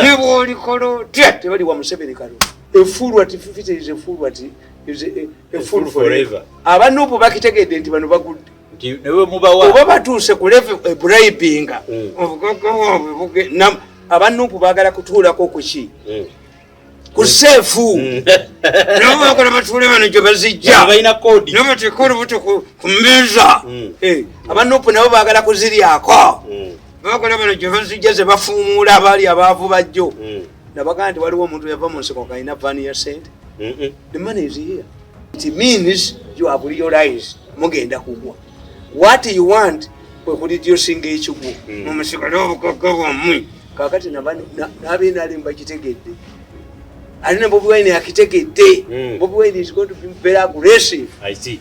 nebo likolo tebali wa Museveni kalo a fool what if it is a fool what is a fool forever abantu bakitegedde nti bano bagudde newe mubawa oba batuuse ku level bribinga abantu bagala kutuulako kuki kusefu nabo bakola batuule bano gye bazijja balina kodi nabo batekola buto ku mmeeza abantu nabo bagala kuziryako bakola bano gye bazijja ze bafuumuula abaali abaavu bajjo nabagaa nti waliwo omuntu yava mu nsiko kalina vaani ya sente the money is here it means you have realized mugenda kugwa what you want kwe kulidyusinga ekigwo mu musiko n'obukoko bwammwe kakati n'abenaali mbakitegedde alina Bobi Wine akitegedde Bobi Wine is going to be very aggressive. I see.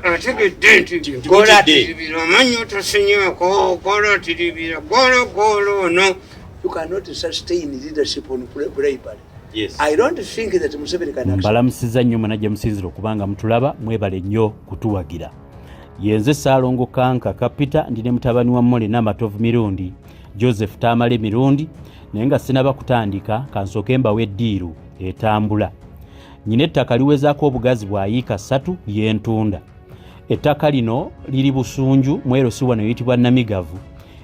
Ategedde nti gola tiribira manyi otosenyeeko gola tiribira golo no you cannot sustain leadership on bribery. Yes. I don't think that Museveni can accept. Mbalamusiza nnyo manaje musinziro okubanga mutulaba mwebale nnyo kutuwagira. Yenze Ssaalongo Kanka Kapita ndine mutabani wa Mmole n'amatovu Mirundi Joseph Tamale Mirundi naye nga sinaba kutandika kansooke mbawe eddiiru etambula. Nyina ettaka liwezaako obugazi bwa yiika 3 y'entunda. Ettaka lino liri Busunju mwero si wano yitibwa Namigavu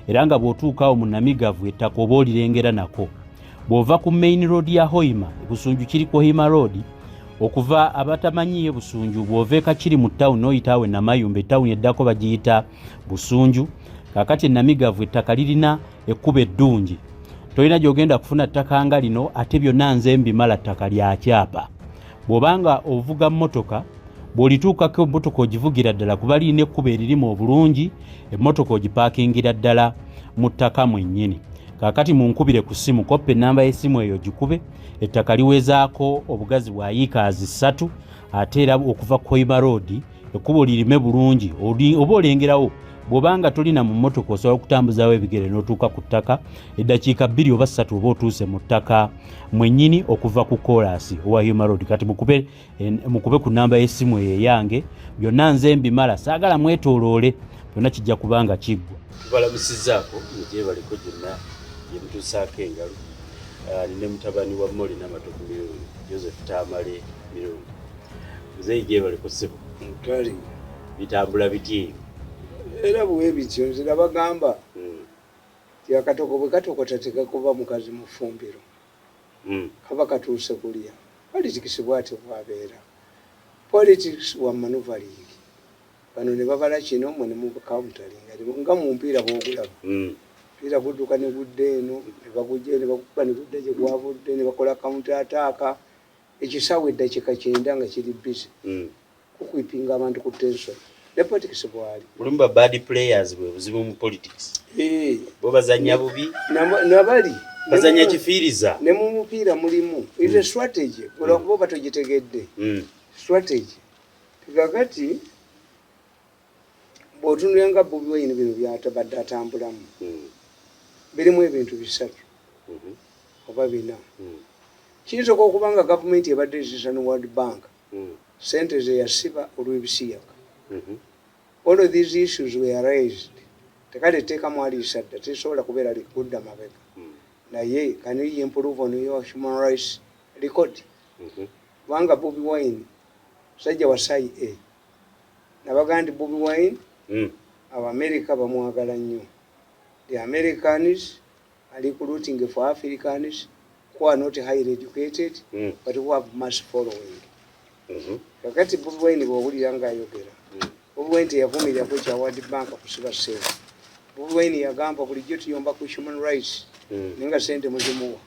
era nga bw'otuukawo mu Namigavu ettaka oba olirengera nako. Bw'ova ku main road ya Hoima Busunju kiri ku Hoima road okuva abatamanyiye Busunju bw'oveeka kiri mu town oyitawe Namayumba town eddako bagiyita Busunju kakati Namigavu ettaka lirina ekkuba eddungi tolina gy'ogenda kufuna ttaka nga lino ate byonna nze mbimala ttaka lya kyapa bw'obanga ovuga mmotoka bw'olituukako emmotoka ogivugira ddala kuba lirina ekkuba eririmu obulungi emmotoka ogipaakingira ddala mu ttaka mwennyini kakati munkubire ku ssimu koppe ennamba y'essimu eyo gikube ettaka liwezaako obugazi bwa yiikaazi 3 ate era okuva ku Hoima road ekkubo lirime bulungi oba olengerawo bw'obanga tolina mu mmotoka osobola okutambuzaawo ebigere n'otuuka ku ttaka eddakiika 2 oba 3 oba otuuse mu ttaka mwennyini okuva ku koolaasi owa Hoima road kati mukube ku nnamba y'essimu eyo eyange byonna nze mbimala saagala mwetooloole byonna kijja kubanga kiggwa tubalamusizaako mugyebaliko gyonna gye mutuusaako engalo nine mutabani wa Mmole n'amatovu Mirundi Joseph Tamale Mirundi muzeeyi gyebaliko ssebo bitambula bityeyo era bwe bityo nzira bagamba ti akatoko bwe katokota tekakuba mukazi mu ffumbiro kaba katuuse kulya politics bw'atyo bwabeera politics wa maneuvering bano ne babala kino mwe ne mu counterling nga mu mpiira bw'ogulaba mpiira gudduka ne gudde eno ne bagujja ne bakuba ne gudda gye gwavudde ne bakola counter attack ekisawe eddakiika 9 nga kiri busy kukwipinga abantu ku tension the politics bwali mulumba bad players bwe buzibu mu politics bo bazanya bubi nabali bazanya kifiiriza ne mu mupiira mulimu is a strategy olwokuba batogitegedde strategy kakati bw'otunulanga Bobi Wine bino byatabadde atambulamu birimu ebintu 3 oba 4 kiyinza okuba nga gavumenti ebadde ezisana World Bank sente ze yasiba olw'ebisiyaga all of these issues were raised tekale teekamu aliisa dda tesobola kubeera likudda mabega naye can you improve on your human rights record kubanga Bobi Wine sajja wasaayi nabagaa nti Bobi Wine Abamerika bamwagala nnyo the Americans are recruiting for Africans who are not highly educated but who have mass following kakati Bobi Wine bw'owulira ng'ayogera Bobi Wine teyavumirako kya World Bank kusiba ssente Bobi Wine yagamba bulijjo tuyomba ku human rights nenga sente muzimuwa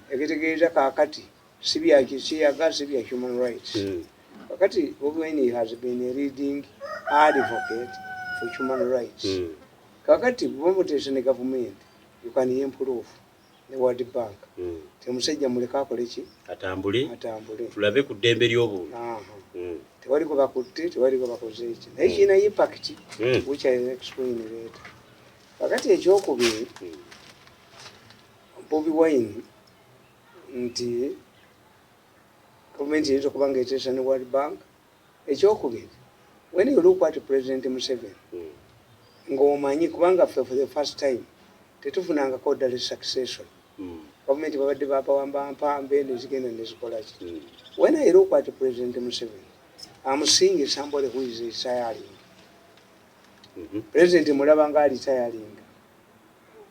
ekitegeeza kaakati si bya kiyaga si bya human rights kakati Bobi Wine has been a leading advocate for human rights kakati bw'omuteesa ne government you can improve the World Bank temusajja muleka akole ki atambule tulabe ku ddembe ly'obuntu tewali ko bakutte tewali ko bakoze eki naye kirina impact which I explain later kakati ekyokubiri Bobi Wine nti gavumenti yinza okuba ng'eteesa ne World Bank ekyokubiri when you look at President Museveni ng'omanyi kubanga ffe for the first time tetufunangako ddala succession gavumenti babadde bapawamba mpambe nezigenda nezikola ki. When I look at President Museveni, I'm seeing somebody who is retiring. President mulaba nga retiring.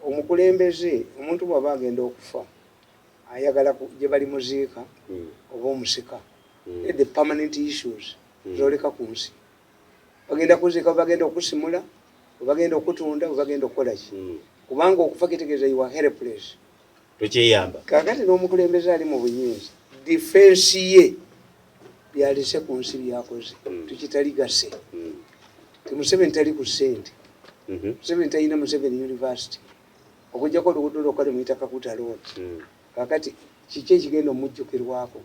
Omukulembeze omuntu bw'aba agenda okufa ayagala gye bali muziika oba omusika. The permanent issues zoleka ku nsi. Bagenda kuziika, bagenda okusimula, bagenda okutunda, bagenda okukola ki. Kubanga okufa kitegeeza you are helpless. Tokyeyamba. Kakati n'omukulembeze ali mu buyinza. Defense ye byalese ku nsi byakoze. Tukitaligase. Museveni tali ku ssente. Museveni talina Museveni University. Okujjako oluguudo lwokale muyita Kakuta Road. Kakati kiki ekigenda omujjukirwako?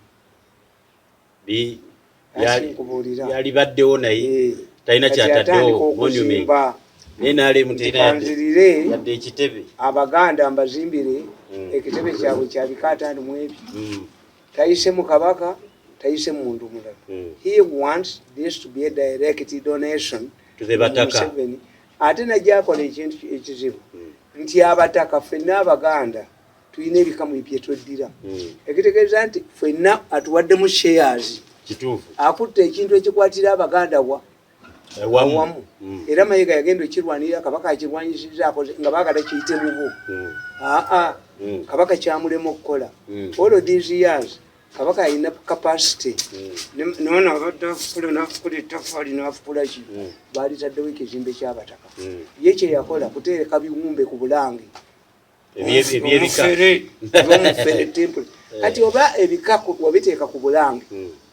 Yali baddewo naye talina kyataddewo monument. Nenale muteera yadde ekitebe. Abaganda mbazimbire ekitebe kyabwe kyabika 5 mu ebyo. Tayise mu kabaka, tayise muntu mulala. He wants this to be a direct donation to the Bataka. Ate najjakola ekintu ekizibu nti abataka ffenna Abaganda tulina ebikamu bye tweddira. Ekitegeeza nti ffenna atuwaddemu shares. Kituufu. Akutte ekintu ekikwatira Abaganda wamu. Era Mayiga yagenda okirwanirira, kabaka akirwanyisiza nga baagala kiyite mu bo. Kabaka kyamulema okukola. All of these years kabaka alina capacity. Nona abadde nafukula ettaffaali n'afukula ki. Baalitaddewo ekizimbe ky'Abataka. Ye kye yakola kuteeka biwumbe ku Bulange. Ebyebika temple. Kati oba ebika wabiteeka ku Bulange.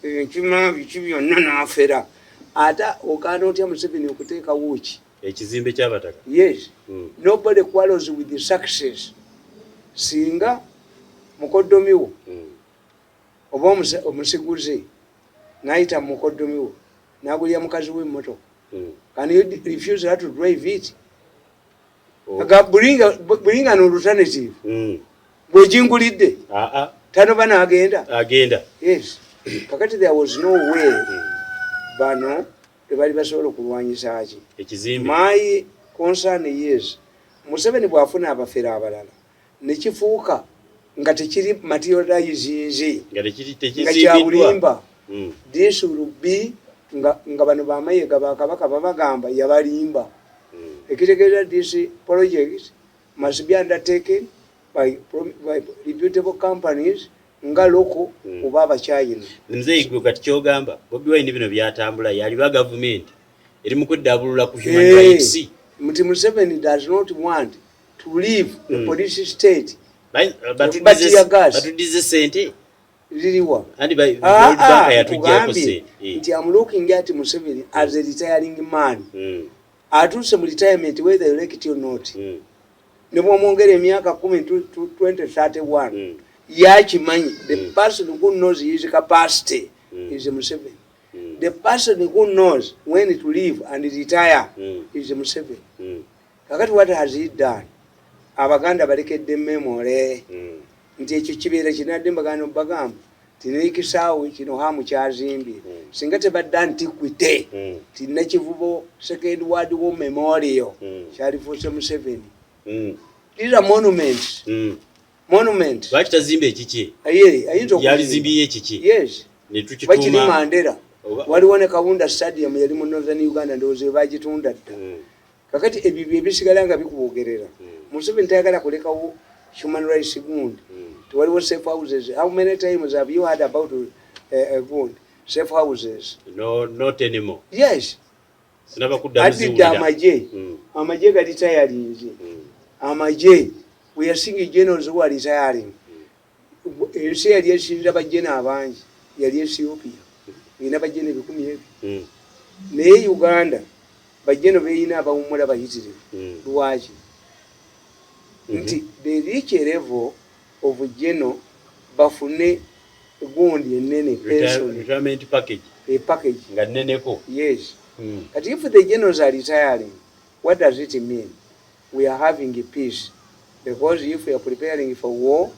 Enkima biki byonna n'afera. Ata okaana otya Museveni okuteeka wuki. Ekizimbe ky'Abataka. Yes. Nobody quarrels with the success. Singa mukoddomiwo oba omusiguze n'ayita mukoddomiwo n'agulira mukazi w'emmotoka. Can you refuse her to drive it? Bring an alternative. Bw'egingulidde tanoba n'agenda. Yes. Kakati there was no way bano tebali basobola okulwanyisa ki ekizimbe. My concern is Museveni bw'afuna abafera abalala nekifuuka nga tekiri materialize nga kyabulimba. This will be nga bano bamayiga bakabaka babagamba yabalimba. Ekitegeeza this project must be undertaken by reputable companies nga loko oba abakyayina. Nze igwe kati kyogamba Bobi Wine bino byatambula yali ba government eri mu kuddabulula ku human rights. Muti Museveni does not want to leave the police state. But tudize sente liriwa andi by World Bank yatujjako sente. Nti I'm looking at Museveni as a retiring man. Atuse mu retirement whether you like it or not. Ne bw'omwongera emyaka 10 to 2031. Yachimanyi, the person who knows his capacity is Museveni. The person who knows when to leave and retire is Museveni. Kakati what has he done? Abaganda balekedde memory. Nti ekyo kibeera kinadde mbagano bagamba tinekisaawe kino hamu kyazimbye. Singa tebadde antiquity tinakivubo second world war memorial kyalifuuse Museveni. These are monuments. Monument. Lwaki tazimbe ekiki? Ayinza yalizimbiye ekiki? Yes. Ne tukituma. Bakiri Mandela. Waliwo ne Kawunda Stadium yali mu Northern Uganda ndowooza bagitunda dda. Kakati ebyo ebisigala nga bikubogerera. Museveni tayagala kulekawo human rights gundi. Waliwo safe houses. How many times have you heard about gundi? Safe houses. No, not anymore. Yes. Sinaba kudda mziwulira. Amaje gali tayalinze. Amaje we are seeing generals who are retiring. Ensi yali esinza bajjena abangi yali Ethiopia. Ina bajjena 10,000. Naye Uganda bajjena beeyina abawummula bayitirivu. Lwaki? Nti they reach a level of general bafune gundi enene pension. Retirement package. A package. Nga neneko. Yes. But if the generals are retiring, what does it mean? We are having a peace. Because if we are preparing for war,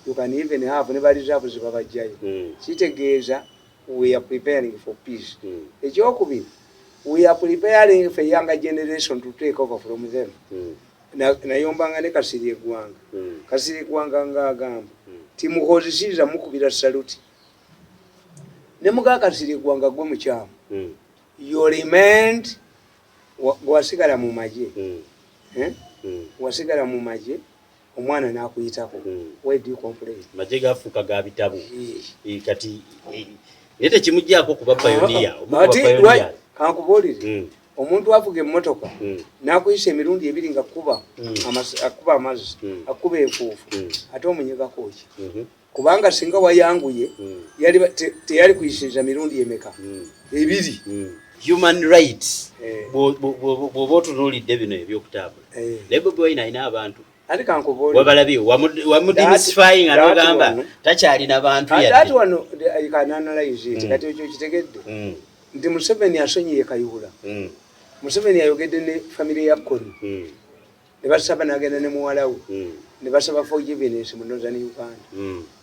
you can even have never reserve Zibabajayi. Kitegeeza we are preparing for peace. Ekyokubiri, we are preparing for younger generation to take over from them. Nayombanga ne Kasirye Gwanga. Kasirikwa ng'agamba timukozesizza mukubira saluti ne muga Kasirikwa nga gwe mukyamu you remained wasigala mu maje wasigala mu maje omwana n'akuyitako why do you complain maje gafuka ga bitabu kati nete kimujjako kuba pioneer pioneer kankubuulire omuntu avuga emmotoka n'akuyisa emirundi ebiri nga akuba amazzi akuba enfuufu ate omunyegako ki kubanga singa wayanguye teyali kuyisiriza mirundi emeka ebiri human rights bw'oba otunuulidde bino ebyokutambula naye Bobi Wine alina abantu ate kankubuulire wabalabye wamudemystifying anogamba takyalina bantu ate wano kananalyze kati ekyo kitegedde nti Museveni asonyiye Kayihura Museveni ayogedde ne family ya Kkwo ne basaba n'agenda ne muwala we ne basaba forgiveness mu Northern Uganda.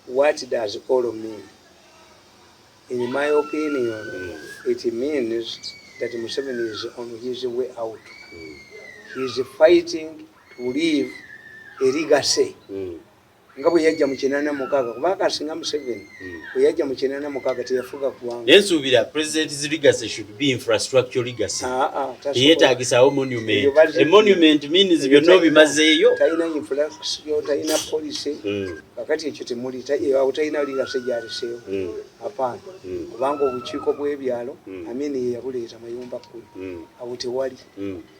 What does all mean? In my opinion, it means that Museveni is on his way out. He is fighting to leave a legacy. Nga bwe yajja mu 86 kubanga asinga Museveni bwe yajja mu 86 teyafuga kuwanga yensuubira president's legacy should be infrastructure legacy yeetaagisawo monument a monument means byonna obimazeeyo talina infrastructure talina policy kakati ekyo temuli talina legacy gyaliseewo apaana kubanga obukiiko bw'ebyalo amini ye yabuleeta mayumba 10 awo tewali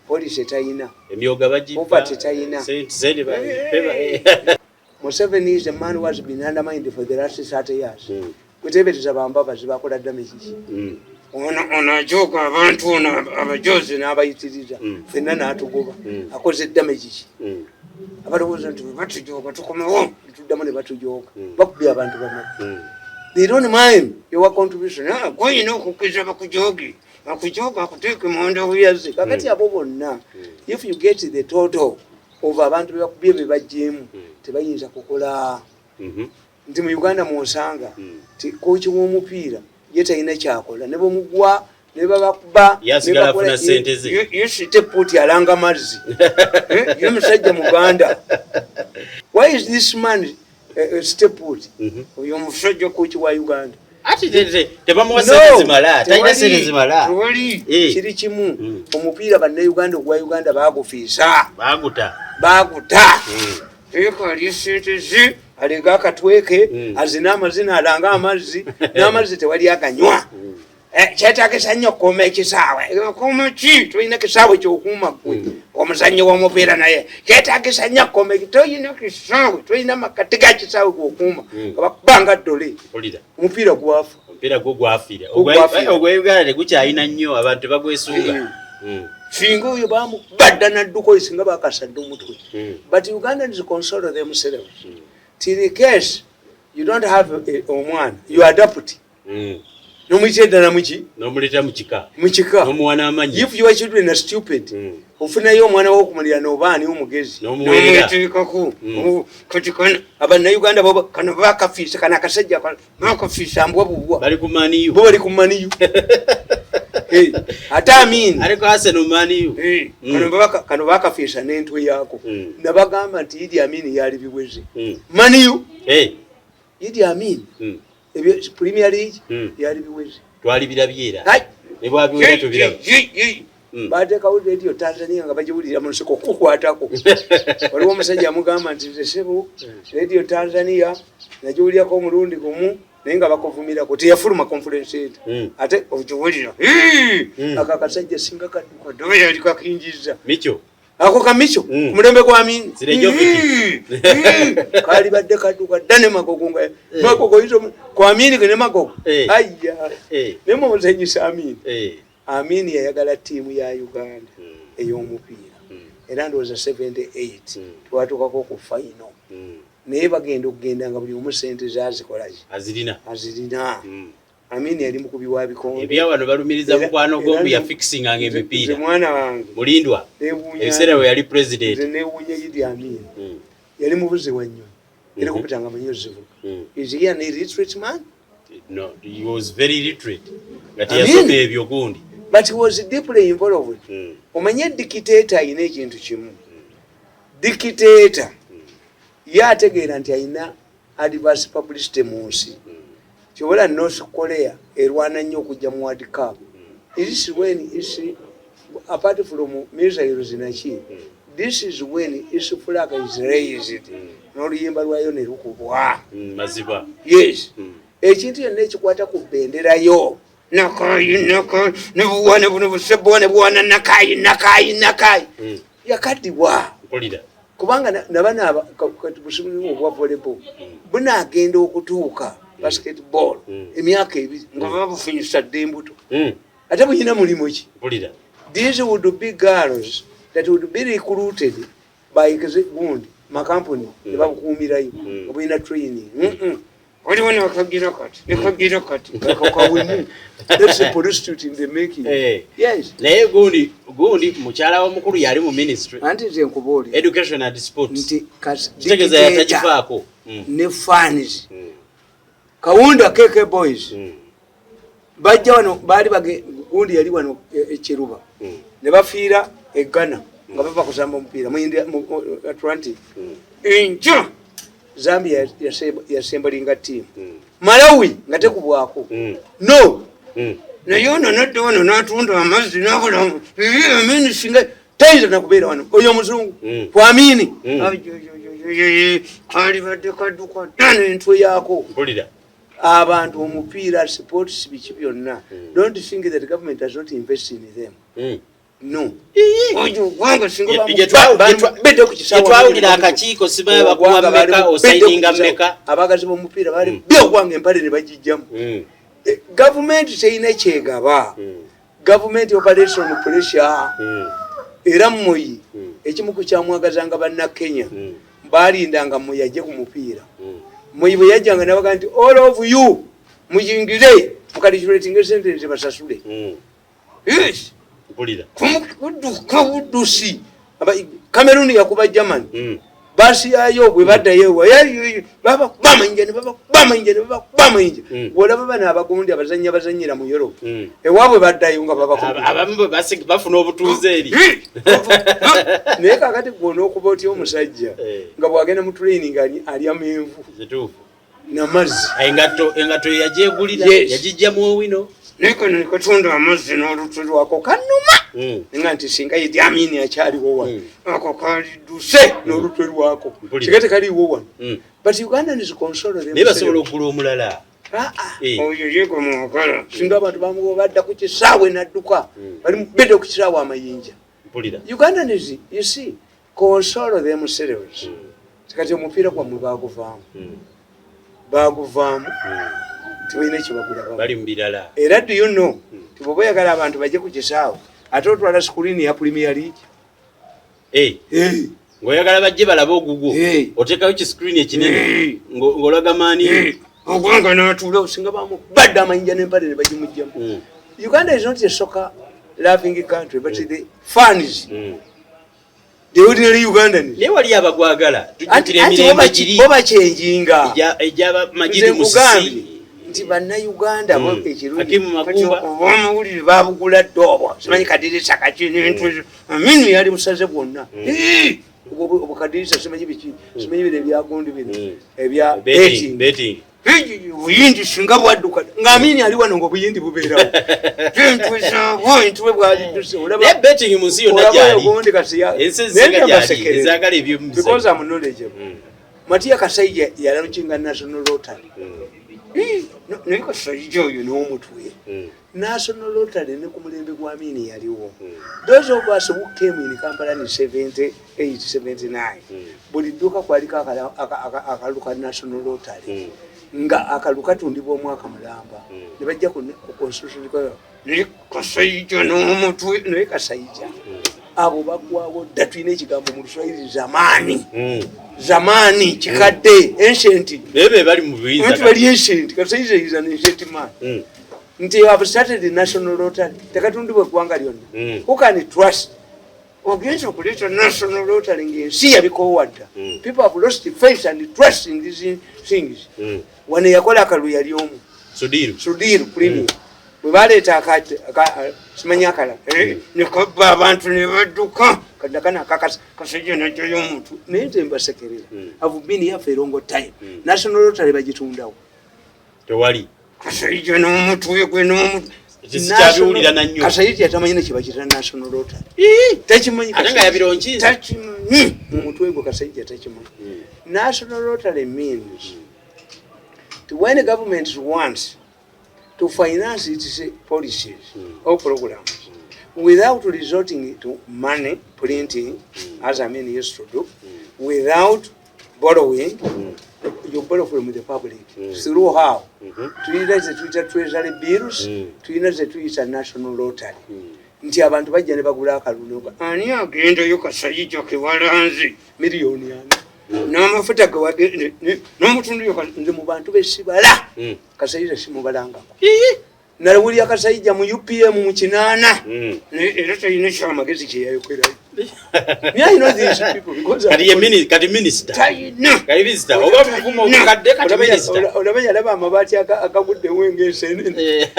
policy talina emyoga bagipa tetayina sente Museveni is a man who has been undermined for the last 30 years. Kutebeteza bambabazi bakola damage ki. Ona joka abantu abajozi n'abayitiriza. Fenna n'atugoba. Akoze damage ki. Abalowooza nti batujoga tukomewo tuddamu ne batujoga. Bakubye abantu bamwe. They don't mind your contribution. Koyina okukiza bakujogi. Bakujoga akuteeke munda buyazi. Kakati abo bonna. If you get the total of abantu bakubye bebajjemu tebayinza kukola nti mu Uganda mu Nsanga ti kochi w'omupiira ye talina kyakola ne bomugwa ne babakuba yasigala afuna sente ze yesite puti alanga mazzi ye musajja muganda. Why is this man step put oyo musajja kochi wa Uganda ati tebamuwa sente zimala talina sente zimala kiri kimu omupiira banne Uganda ogwa Uganda bagufiisa baguta eko alisente zi alega akatweke azina amazina alanga amazzi n'amazzi tewali aganywa kyetaagisa nnyo okukuuma ekisaawe okuuma ki toyina kisaawe kyokuuma gwe omuzannyo w'omupiira naye kyetaagisa nnyo okukuuma toyina kisaawe toyina makati ga kisaawe gwokuuma nga bakubanga ddole omupiira gwafa omupiira gwo gwafiira ogwa Uganda tegukyalina nnyo abantu tebagwesunga singa oyo bamubadda n'adduko singa bakasadde omutwe but Ugandans console themselves till in case you don't have omwana you adapt nomuyita eddala nomuleta mukika nomuwana amanyi if your children are stupid ofunayo omwana w'okumulira n'obaani omugezi nomweteekako kati kana abannayuganda bo kano bakafiisa kana akasajja bakafiisa mbwa bubwa bali ku maniyu ate Amin ariko Arsenal maniyu kano bakafiisa n'entwe yaako nabagamba nti Idi Amin yali biweze maniyu Idi Amin ebyo Premier League yali biweze twali birabyera ne bwabiwera tubiraba bateekawo radio Tanzania nga bagiwulira mu nsiko okukwatako waliwo omusajja amugamba nti sebo radio Tanzania nagiwulirako omulundi gumu naye nga bakuvumirako teyafuluma conference center ate okiwulira akakasajja singa kadduka ddobe yali kakinjiza micho ako kamicho ku mulembe gwa Amin kali badde kadduka ddane magogo nga magogo izo kwa Amin ne magogo ayya ne muzanyisa Amin yayagala tiimu ya Uganda ey'omupiira era ndowooza 78 twatukako ku final naye bagenda okugenda nga buli omu sente zazikolaki azirina Amin yali mukubi wa bikonde ebyawano balumiriza mukwano gombu ya fixing ange emipiira mwana wange mulindwa ebiseera we yali president newunya Idi Amin yali mubuzi wa nnyo era kupitanga manyo zivuga is he an illiterate man? No, he was very illiterate but yasomye ebyo gundi but he was deeply involved omanye dictator ayina ekintu kimu dictator ye ategeera nti alina adverse publicity mu nsi kyobola North Korea erwana nnyo okujja mu World Cup. This is when is apart from missiles naki, this is when its flag is raised n'oluyimba lwayo ne lukubwa maziba. Yes, ekintu yonna ekikwata ku benderayo nakayi nebuwane buno busebone bwana nakayi yakadibwa kubanga nabana kati busimu obwa volleyball bunagenda okutuuka basketball emyaka ebiri nga babufunyisa dembuto ate buyina mulimu ki. These would be girls that would be recruited by gundi makampuni nebakuumirayo obuyina training waliwo nekagira kati that's a prostitute in the making. Yes, naye gundi mukyala wa mukulu yali mu ministry anti nze nkubuulira education and sports nti kitegeza yatakifaako ne fans Kawunda KK boys bajja wano baali gundi yali wano ekiruba ne bafiira eggana nga bava kusamba omupiira mu Atlantic. Enjo Zambia yasembalinga team Malawi nga tekubwako no naye ono nadda wano n'atunda amazzi n'abulamu amini singa tayinza nakubeera wano oyo omuzungu kwamini alibadde kadduka ddana entwe yaako abantu omupiira sports biki byonna. Don't think that the government has not invested in them. No. Ojo gwanga singo bede ku kisawa twawulira akakiiko sibaye bakuwa mmeka osaininga mmeka abagazi b'omupiira bali byo gwanga empale ne bagijjamu. Government seyina kyegaba. Government operation pressure era mmoyi ekimu ku kyamwagazanga banna Kenya balindanga mmoyi ajje ku mupiira. Mmoyi bwe yajjanga nabaga nti all of you mujingire mukalichulating sentence basasule. Yes. Kudusi Cameroon yakuba Germany basi ayo bwe baddayo baba bamanyene wala baba nabagundi abazanyira mu Europe ewabwe baddayo nga baba abamu bafuna obutuuze eri naye kakati gwono okuba otyo omusajja nga bwagenda mu training ali amenvu namazzi engato yajegulira yajijjamu owino nekono nikotunda amazzi n'olutwe lwako kanuma nga nti singa Idi Amini akyaliwo wano ako kaliduse n'olutwe lwako kigate kaliwo wano but Uganda is console them. Neba sobola okugula omulala oyo yeko mwakala singa abantu bamugo badda ku kisaawe n'adduka bali mubedde ku kisaawe amayinja. Uganda is, you see, console themselves. Kati omupiira gwamwe baguvaamu tiwine kibagula bali mbirala era do you know tibobo yagala abantu baje ku kisaawe ate otwala screen ya Premier League ngoyagala bajje balaba ogugo otekayo ki screen ekinene ngolaga mani ogwanga n'atula osinga bamu badda amanyija n'empale ne bagimujjamu. Uganda is not a soccer loving country but the fans the ordinary Ugandans ne wali abagwagala tujukire emirembe giri oba kyenjinga ejaba majidi musisi nti banna Uganda bo ekirundi Hakimu Makumba Amawulire babugula dobo simanyi kadirisa kachini entu amini yali musaze bwonna obukadirisa simanyi biki simanyi bile byagundi bino ebya betting buyindi singa bwadduka ng'amini ali wano ng'obuyindi bubeerawo entwe bwaliduse olaba betting munsi yonna gyali ensenga gyali ezagala ebyomusa because I'm knowledgeable. Matia Kasai yalanchinga National Lottery naye Kasai oyo n'omutwe National Lottery ne ku mulembe gwa Amini yaliwo. Those of us who came in Kampala in 78, 79 buli dduka kwaliko akaluka National Lottery nga akaluka tundibwa omwaka mulamba ne bajja ku constitution ko ne Kasai n'omutwe naye Kasai abo bagwawo datwine ekigambo mu Luswahili zamani kikadde ancient bebe bali mu buyinza nti bali ancient Kasai is an ancient man nti you have started the National Lottery tekatundibwa eggwanga lyonna who can trust ogenza okuleta National Lottery ng'ensi yabikowadda. People have lost faith and trust in these things. Wane yakola akalu yali omu Sudiru premium bwe baleeta simanya akala ne kabba abantu ne badduka kadakana kakasa kasajja najoyo omuntu naye nze mbasekerera have been here for a long time national lottery bagitundawo tewali kasajja n'omutwe gwe n'omutwe kyabiwulira nannyo kasajja yatamanyi ne kibakira national lottery takimanyi ate nga yabironkiza takimanyi mu mutwe gwe kasajja takimanyi national lottery means when the government wants to finance its policies or programs without resorting to money printing, as M.i.S.O used to do, without borrowing, you borrow from the public. Through how? To either the Twitter treasury bills, to either the Twitter national lottery. Nti abantu bajja ne bagula akalulu ani agenda yo kasayija kewalanze miliyoni ana n'amafuta gawagende n'omutundu yo nze mu bantu besibala kasayija simubalangako nalawulya kasayija mu UPM mu kinana era talina kyamagezi kyeyayokerayo I know these people because kati minister kati minister oba muvuma okukadde kati minister olabenya laba amabaati akagudde wengesenene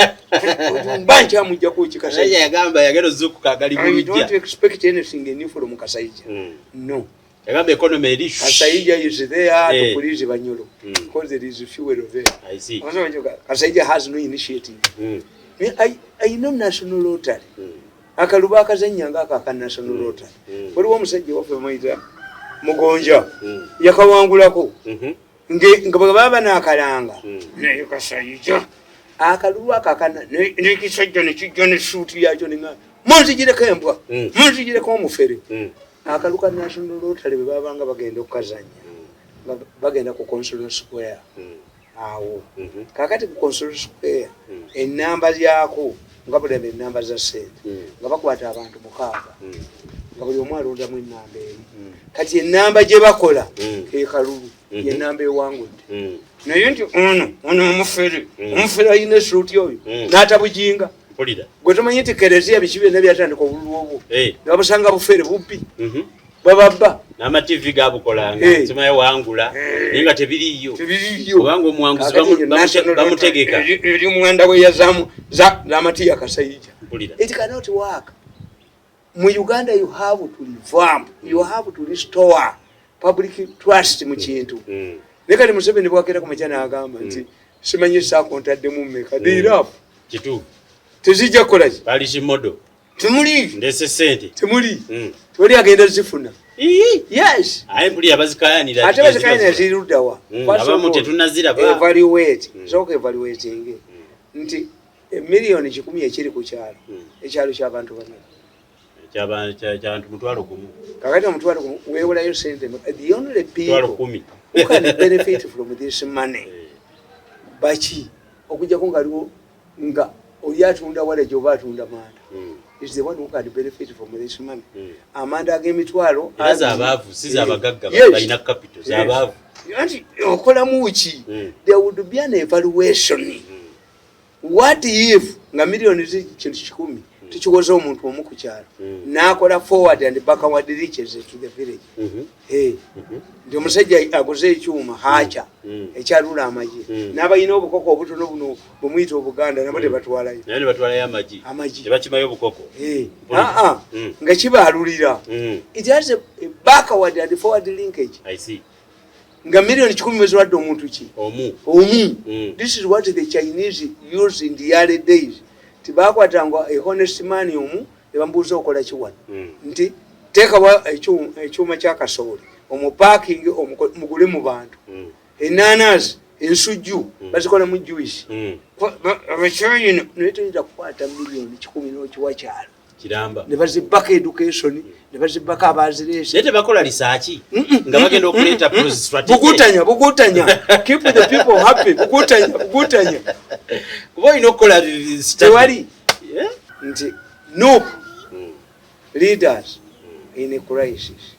mbanja mujja kuki kasayija yagamba yagero zuku kagali bulujja I don't expect anything new from kasayija no yagamba economy issue kasayija is there to police banyolo because there is fuel there I see kasayija has no initiative I know national lottery akaluba akazanyanga aka national lottery waliwo omusajja waffe mayita mugonja yakawangulako nga baba nakalanga naye kasayija akaluba akakana nekisajja nekijja ne suuti yakyo ninga munzigireko embwa munzigireko omufere akaluka national lottery bwe babanga bagenda okukazanya bagenda ku Consul Square awo kakati ku Consul Square enamba yako nga buli enamba za sente nga bakwata abantu mukaaga nga buli omu alondamu enamba emu kati enamba gye bakola ekalulu yenamba ewangudde naye nti ono omufere alina esuuti oyo n'atabujinga gwe tomanyi nti kereziya biki byonna byatandika obululu obwo nga busanga bufere bubbi bababba n'amativi gabukolanga simaye wangula naye nga tebiriyo kubanga omuwanguzi bamutegeka eri omwenda we yazamu z'amatiya kasayija it cannot work mu Uganda you have to revamp you have to restore public trust mu kintu ne kati Museveni bwakera ku makya n'agamba nti simanyi Ssaako ntaddemu mmeka dhirafu kitu tezijja kukolaki bali kimodo temuli ndese sente temuli toli agenda zifuna yes aye mpuli abazikayanira ate bazikayanira ziruddawa abamu tetunaziraba evaluate sooka evaluating nti emiliyoni 10 ekiri ku kyalo ekyalo ky'abantu bana ky'abantu mutwalo gumu kakati omutwalo gumu weewolayo sente the only people who can benefit from this money baki okujjako ngaliwo nga oli atunda wala gyoba atunda manda is the one who can benefit from this money amanda ag'emitwalo azabaavu sizabagagga balina capital zabaavu anti okolamu ki there would be an evaluation what if nga miliyoni kintu 10 tukiwoza omuntu omu ku kyalo n'akola forward and backward reaches to the village ndi omusajja aguze ekyuma hacha ekyalula amagi n'abalina obukoko obutono buno bumuyita obuganda nabo tebatwalayo naye batwalayo amagi tebakimayo obukoko nga kibaalulira it has a backward and forward linkage I see nga miliyoni 10 ziwadde omuntu ki omu this is what the Chinese used in the early days tibakwatanga a honest man omu ebambuuza okola kiwano nti teekawa ekyuma kyakasooli omuparking mugule mu bantu enanazi ensujju bazikola mu juice abachina naye toyinza kukwata miliyoni 10 n'okiwa kyalo kiramba ne bazibbako education ne bazibbako abazireese naye tebakola lisaaki nga bagenda okuleeta bugutanya keep the people happy bugutanya kuba olina okukola tewali nti no leaders in a crisis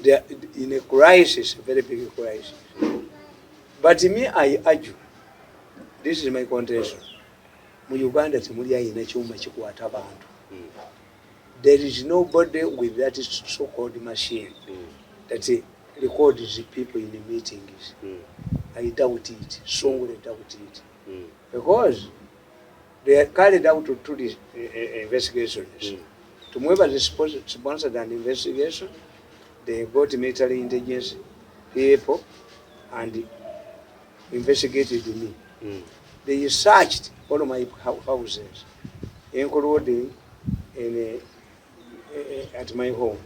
they are in a crisis, a very big crisis. But me, I argue, this is my contention. Mu Uganda temuli ayina kyuma kikwata abantu. There is nobody with that so-called machine that records the people in the meetings. I doubt it, strongly doubt it. Because they carried out to the investigations. To move as sponsored an investigation, they got military intelligence people and investigated me. They searched all of my houses, including at my home.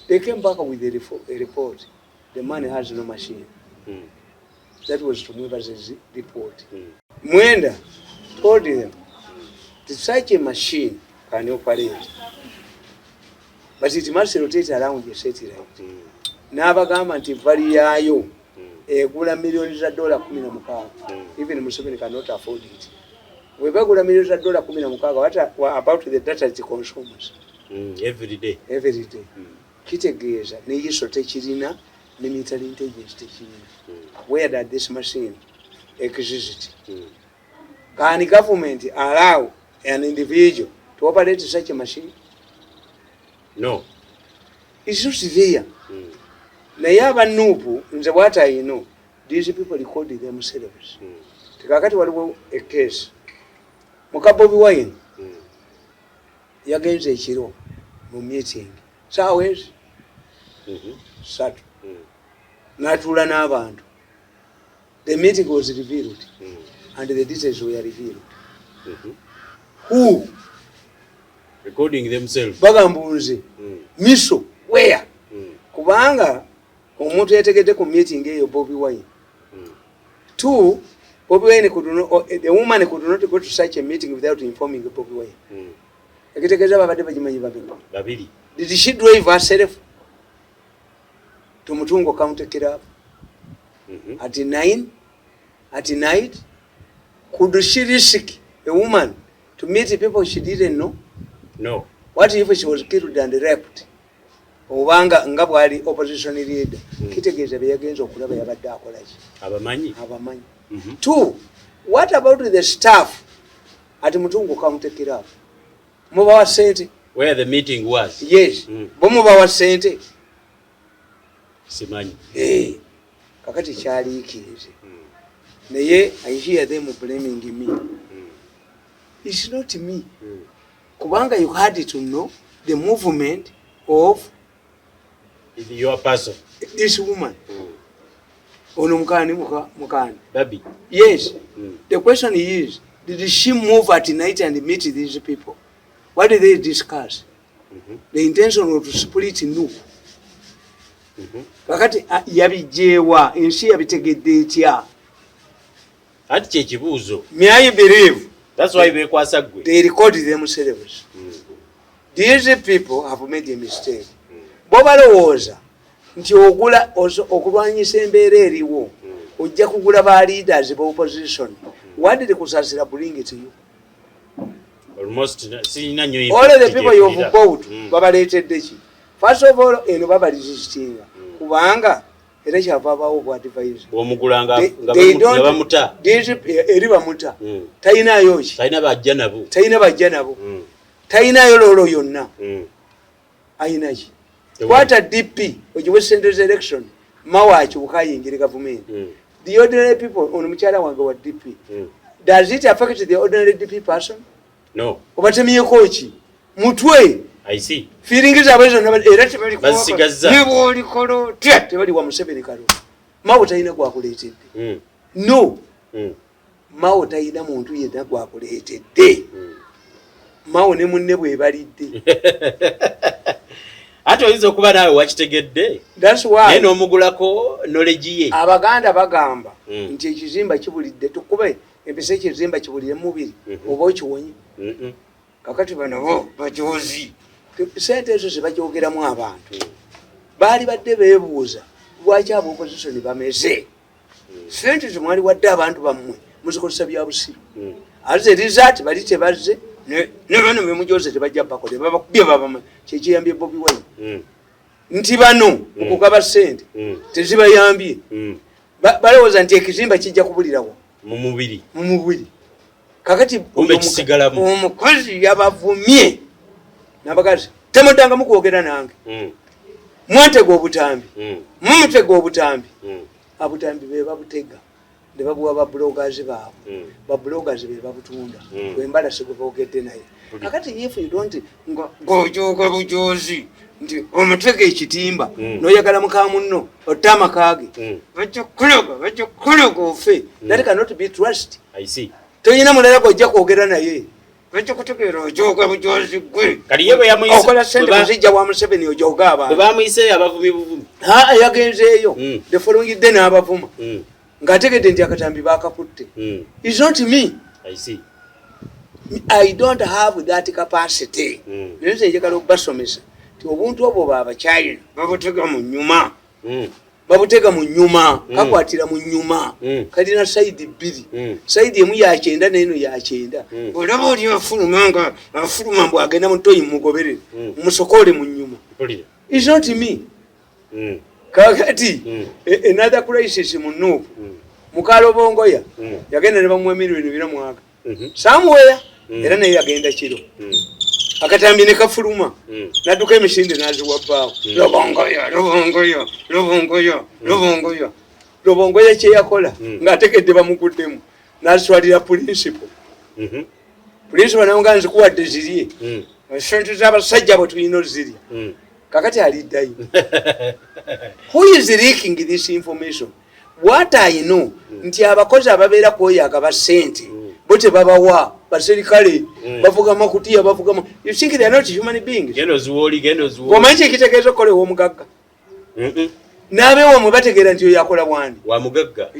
They came back with a report. The man has no machine. That was to move as a report. Mwenda told them that such a machine can operate, but it must rotate around the satellite. N'abagamba nti value yayo egula millions za dola 16. Even Museveni cannot afford it. We bagula millions za dola 16. What about the data it consumes? Every day. Kitegeeza ne M.i.S.O tekirina ne military intelligence tekirina. Where does this machine exist? Can the government allow an individual to operate such a machine? No. It's not there. Naye abanuupu nze what I know, these people recorded themselves. Tekakati waliwo a case. Muka Bobi Wine yagenze ekiro mu meeting. Saawa satu. N'atuula n'abantu. The meeting was revealed and the details were revealed. Who? Recording themselves. Bagambunze. M.i.S.O where? Kubanga omuntu yategedde ku meeting eyo Bobi Wine. Two, Bobi Wine could not, the woman could not go to such a meeting without informing Bobi Wine. Ekitegeeza babadde bagimanyi babiri. Did she drive herself to Mutungo County Club at 9 at night? Could she risk a woman to meet people she didn't know? No. What if she was killed and raped? Obanga nga bwali opposition leader. Kitegeeza bye yagenza okulaba yabadde akola ki? Abamanyi. Two, what about the staff at Mutungo County Club? Mubawa sente. Where the meeting was? Yes. Bomubawa sente. Simanyi. Kakati kyaliikirize. Naye I hear them blaming me. It's not me. Kubanga you had to know the movement of your person. This woman. Ono mukani. Baby. Yes. The question is, did she move at night and meet these people? What did they discuss? The intention was to split no. Kakati yabijewa ensi yabitegedde etya. Ati kye kibuuzo. May I believe? That's why bekwasa gwe. They recorded themselves. These people have made a mistake. Bobalowooza nti okulwanyisa embeera eriwo ojja kugula ba leaders ba opposition. What did Kusasira bring it to you? Almost all the people you've bought babaleetedde ki? First of all eno babalisistinga kubanga era kyavaabawo bw advice omugulanga nga bamuta eri bamuta talinayo ki? Talina bajja nabo talinayo loolo yonna ayina ki? Kwata DP ogiwe Central election mawaki bukayingira government. The ordinary people ono mukyala wange wa DP. Does it affect the ordinary DP person? No. Obatemyeko ki? Mutwe. I see. Feelings zaabwe zonna era tebali basigaza. Neboli kolo tebali wa Museveni kalo. Mawo talina gwakuleetedde. No. Mawo talina muntu yenna gwakuleetedde. Mawo ne munne bwe balidde. Ate oyinza okuba naawe wakitegedde. That's why. Naye n'omugulako knowledge ye. Abaganda bagamba nti ekizimba kibulidde tukube empisa ekizimba kibulire mubiri oba okiwonye. Kakati bano bo bajozi. Sente ezo zebajoogeramu abantu. Baali badde beebuuza lwaki abo opposition bameze. Sente zimwali wadde abantu bammwe muzikozesa bya busiru. As a result bali tebazze ne bano bemujoze tebajja bakole babakubye babama kyekiyambye Bobi Wine. Nti bano okugaba sente tezibayambye. Balowooza nti ekizimba kijja kubulirawo mu mubiri. Kakati omukozi yabavumye n'abakazi temudanga mukwogera nange. Mwantega obutambi mumutega obutambi abutambi be babutega ne babuwa babloggers baabwe babloggers be babutunda wembala segubogedde naye kakati if you don't ng'ojooga bujozi nti omutega ekitimba n'oyagala muka munno otta amakage bajja kuloga ofe that cannot be trust. Toyina mulala gwojja kwogera naye bajja kutegeera ojooga bujozi gwe okola sente kuzijja wa Museveni ojooga abantu yagenzeeyo the following day n'abavuma ng'ategedde nti akatambi baakakutte. Is not me. I don't have that capacity. Nze njagala okubasomesa ti obuntu obwo baabakyayina babutega mu nnyuma kakwatira mu nnyuma kalina sayidi bbiri sayidi emu yakyenda n'eno yakyenda olaba oli afuluma mbw agenda mutoyi mugoberere musokole mu nnyuma. Is not me. Kakati another crisis mu Nuupu Mukalobongoya yagenda ne bamuwa milioni 2 somewhere era naye yagenda kiro akatambi ne kafuluma nadduka emisinde naziwa bbaawo lobongoya kye yakola ng'ategedde bamuguddemu n'azitwalira principal nawe nga nzikuwadde zirye esente z'abasajja bwe tulina ozirya kakati aliddayo. Who is leaking this information? What I know nti abakozi ababeera kwoyaaga basente bo tebabawa baserikale bavuga makutiya bavuga you think they are not human beings? Omanyi ekitegeeza okukola ew'omugagga n'abeewa mwe bategeera nti oyo yakola bwani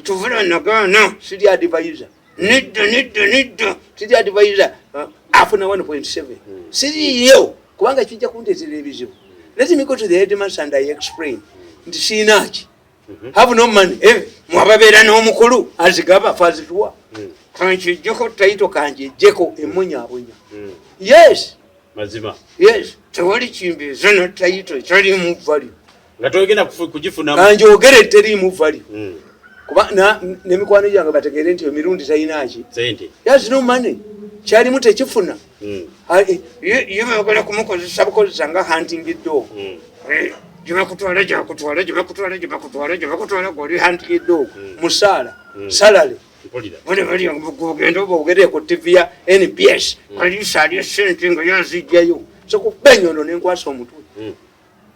tuvula nagaana siri advisor nidda siri advisor afuna 1.7 siriyo kubanga kijja kunteetera ebizibu. Let me go to the headmaster and I explain nti siinaaki have no money mwababeera n'omukulu azigaba fazituwa kankijjeko taito kanjejjeko emunyabunya. Yes mazima yes tewali kimbizo no taito kyalimu value nga toyogenda kugifuna kanjogere terimu value kuba n'emikwano gyange bategeere nti Mirundi talinaaki sente. Yes no money kyalimu tekifuna ye bayagala kumukozesa bukozesa nga hunting dog gyebakutwala goli hunting dog musaala salale ogenda oba ogere ku TV ya NBS kalisa ali sente nga yazijjayo so kubenyono nenkwasa omutwe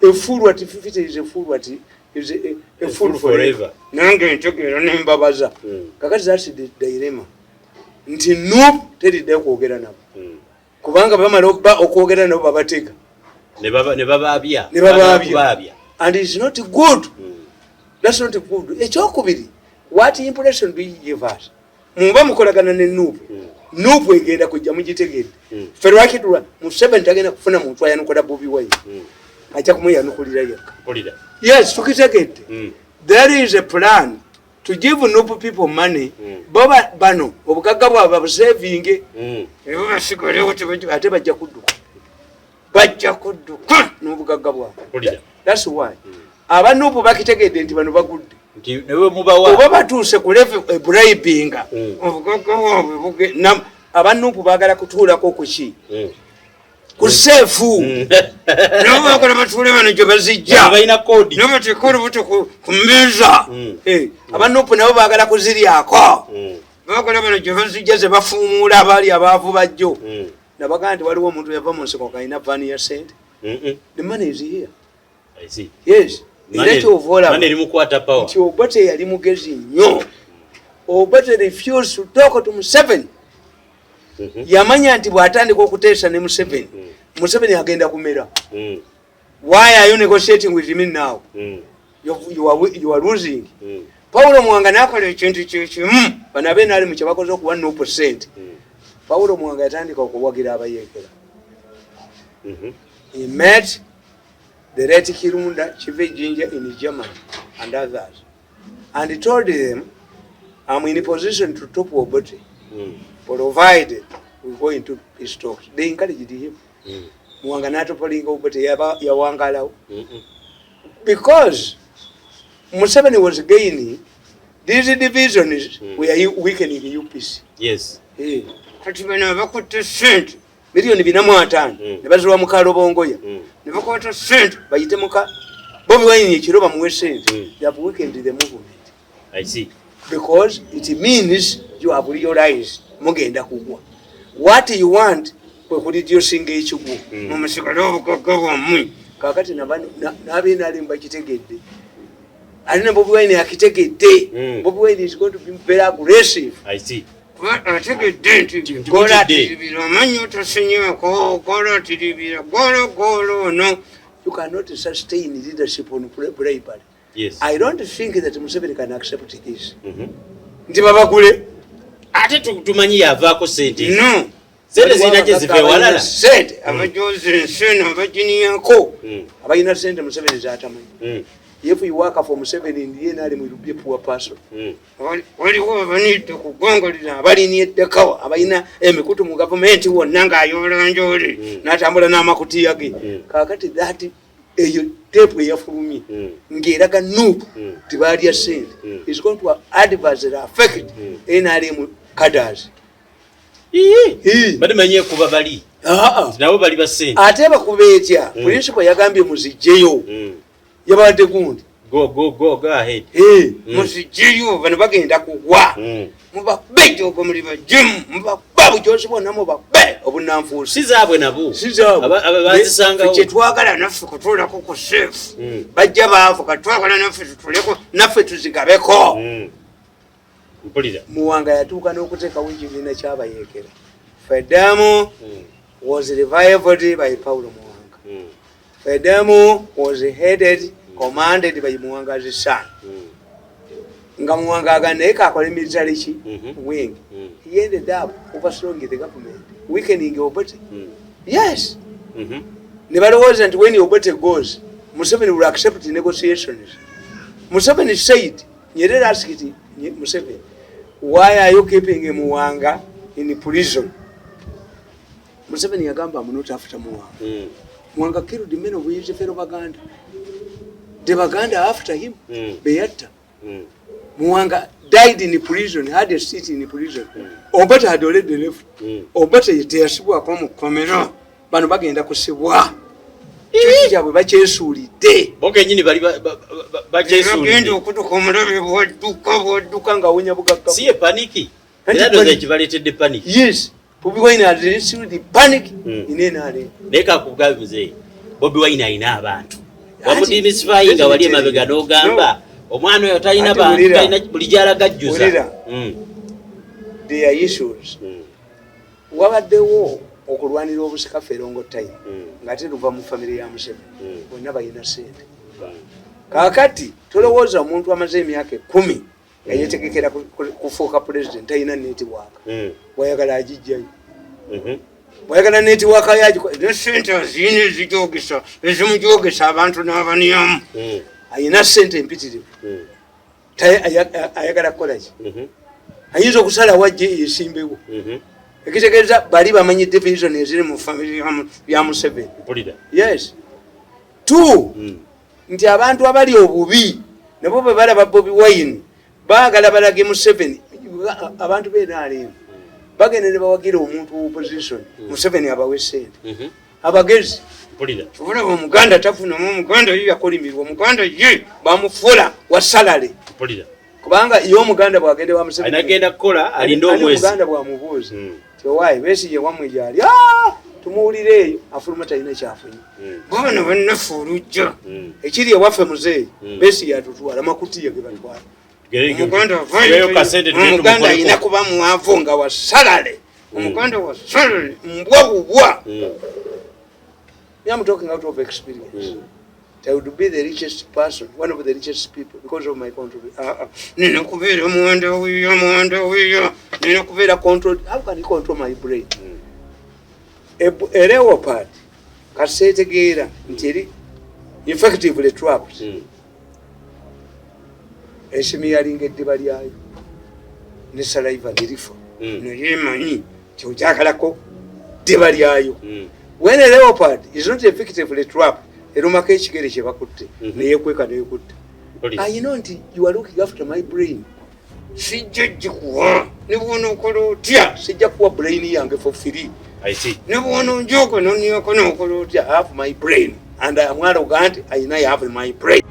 efulu ati 50 is a fool ati is a fool forever nange ntegeera nembabaza kakati that's the dilemma nti Nuupu teridde kwogera nabo kubanga bamala okwogera nabo babatega ne babaabya and it's not good. That's not good. Ekyokubiri what impression do you give us? Muba mukolagana ne Nuupu egenda kujja mugitegedde ffe lwakitula Museveni tagenda kufuna muntu ayanukula Bobi Wine ajja kumuyanukulira yekka. Yes tukitegedde there is a plan to give Nuupu people money boba bano obugagga bwabwe babusevinge ebo basigalewo ate bajja kudduka n'obugagga bwabwe. That's why aba Nuupu bakitegedde nti bano bagudde oba batuuse ku level bribinga obugagga bwabwe aba Nuupu baagala kutuulako kuki ku seefu nabo bakola batuule bano gye bazijja nabo tekolo buto ku mmeeza aba Nuupu nabo baagala kuziryako bakola bano gye bazijja ze bafuumuula abaali abaavu bajjo nabagaa nti waliwo omuntu yava mu nsiko kalina vaani ya sente. The money is here. Yes era kyovaolaba nti Obote yali mugezi nnyo. Obote refused to talk to Museveni. Yamanya nti bw'atandika okuteesa ne Museveni Museveni agenda kumera. Why are you negotiating with me now? You are losing. Paulo Mwanga nakola ekintu kimu bano abe naali mu kyebakoze okuwa Nuupu sente. Paulo Mwanga yatandika okuwagira abayeekera. He met the late Kirunda Chive Jinja in Germany and others and he told them I'm in a position to top Obote provided we go into peace talks. They encouraged him. Mwanga natopolinga Obote yawangalawo because Museveni was gaining these divisions were weakening UPC. Yes. Kati bano bakutte sente milioni 450 ne bazirwa mu Kalobongoya ne bakwata sente bayite muka Bobi Wine ekiro bamuwe sente. They have weakened the movement. I see. because it means you have realized mugenda kugwa. What you want kwe kureducing ekigwo mumusigala obugagga bwammwe kakati nabeena ali mbakitegedde alina Bobi Wine akitegedde. Bobi Wine is going to be very aggressive. I see. Ategedde nti gola tiribira amanyi otasenyaako gola tiribira gola no. You cannot sustain leadership on bribery. Yes. I don't think that Museveni can accept this. Nti babagule ate tumanyi yavaako sente. No. Sente zirina gye ziva ewalala. Sente abajoze enseno abajiniyako abalina sente Museveni zatamanyi. If you work for Museveni in the end, will be a poor person. Waliwo need to kugongolira abalini eddekawa abalina emikutu mu government wonna ng'ayoola njoli n'atambula n'amakuti yage. Kaakati that eyo tepu eyafulumye ng'eraga nuupu tebaalya sente is going to adversely affect NRM cadres. Bali manye kuba bali nabo bali basente ate bakuba etya principal yagambye muzijjeyo yabadde gundi go ahead muzijjeyo bano bagenda kugwa mubabe jogo muli bajimu mubababu kyose bonna mubabe obunanfuusi sizaabwe nabo bazisanga kyetwagala naffe kutuulako ku safe bajja baavu katwagala naffe tutuleko naffe tuzigabeko. mpulira Muwanga yatuuka n'okuteekawo ekibiina ky'abayeekera. Freedom was revived by Paulo Muwanga. Freedom was headed, commanded by Muwanga's son. Nga Muwanga aganda eka akola military wing. He ended up overthrowing the government, weakening Obote. Yes. Ne balowooza nti when Obote goes, Museveni will accept negotiations. Museveni said, Nyerere asked Museveni, why are you keeping Muwanga in prison? Museveni yagamba, I'm not after Muwanga. Muwanga killed the men of his fellow Baganda. The Baganda after him, Beata. Muwanga died in prison, had a seat in prison. Obote had already left. Obote yeteyasibwa kwa mu komera. Bano bagenda kusibwa. Kyeki kyabwe bakyesuulidde. Bogenyini bali bakyesuulidde. Bagenda okutuka omulabe bwadduka nga awonya bugagga. Si paniki. Era doza ekibaleetedde paniki. Yes. Bobi Wine has received the panic in NRM. Leka kugabi muzeeyi. Bobi Wine alina abantu. Wamudimisifayi nga wali emabega n'ogamba omwana oyo talina bantu talina buli gy'alagajjuza. There are issues. Wabaddewo okulwanira obusikafu erongo time ng'ate luva mu famire ya Museveni bonna balina sente. Kaakati tolowooza omuntu amaze emyaka 10 nga yeetegekera kufuuka president talina netiwaaka bwayagala agijjayo. Bwayagala netiwaaka yaagikola sente ziyina ezijogesa ezimujogesa abantu n'abaniyamu ayina sente empitirivu ayagala kukola ki ayinza okusala wajje yesimbewo ekitegeeza bali bamanyi division eziri mu family ya Museveni. Yes. Two, nti abantu abali obubi nabo bwe balaba Bobi Wine baagala balage Museveni abantu b'enaalemu bagenda ne bawagira omuntu wa opposition Museveni abawe sente abagezi olaba omuganda tafunamu omuganda ye yakolimirwa omuganda ye bamufula wa salale kubanga iyo omuganda bwagende wa Museveni anagenda kukola alinda omwezi omuganda bwamubuuza tiowaayi besigye wamwe gyali tumuwulire eyo afuluma talina kyafunye bwana bannaffe olujja ekiri ewaffe muzeeyi besigye atutwala makutiya ge batwala omuganda alina kuba mwavu nga wasalale omuganda wasalale mbwa bubwa. I'm talking out of experience. I would be the richest person, one of the richest people, because of my contribution. How can you control my brain? A leopard can say it again until effectively trapped. A simiaring at the barrier, the saliva, the riffle. No, Yemani, Zoyogerako, the barrier. When a leopard is not effectively trapped, I know you are looking after my brain. I see. I have my brain, and I'm arrogant. I have my brain.